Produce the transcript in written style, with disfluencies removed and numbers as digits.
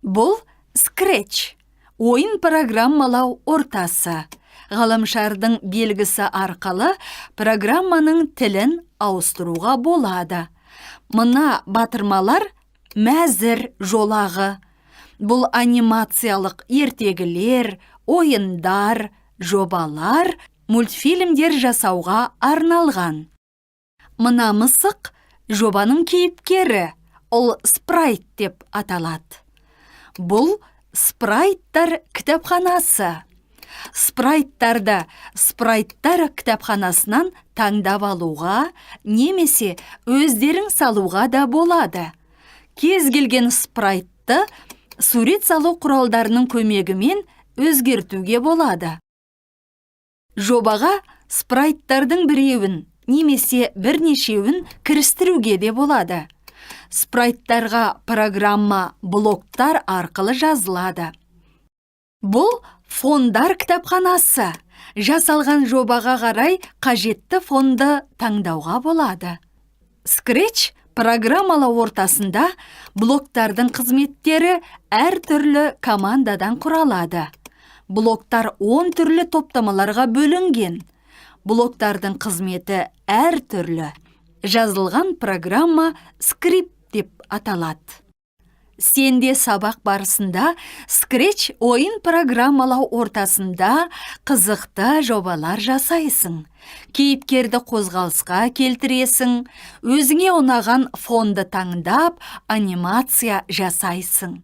Бұл Scratch, ойын программалау ортасы. Ғаламшардың белгісі арқылы программаның тілін ауыстыруға болады. Мына батырмалар мәзір жолағы. Бұл анимациялық ертегілер, ойындар, жобалар, мультфильмдер жасауға арналған. Мына мысық жобаның кейіпкері, ол спрайт деп аталады. Бұл спрайттар кітапханасы. Спрайттарды спрайттар кітапханасынан таңдап алуға, немесе өздерің салуға да болады. Кез келген спрайтты сурет салу құралдарының көмегімен өзгертуге болады. Жобаға спрайттардың біреуін, немесе бірнешеуін кірістіруге де болады. Спрайттарға программа блоктар арқылы жазылады. Бұл фондар кітапханасы. Жасалған жобаға қарай қажетті фонды таңдауға болады. Scratch программалау ортасында блоктардың қызметтері әр түрлі командадан құралады. Блоктар 10 түрлі топтамаларға бөлінген. Блоктардың қызметі әр түрлі. Жазылған программа скрипт деп аталады. Сенде сабақ барысында Scratch ойын программалау ортасында қызықты жобалар жасайсың. Кейіпкерді қозғалысқа келтіресің, өзіңе ұнаған фонды таңдап, анимация жасайсың.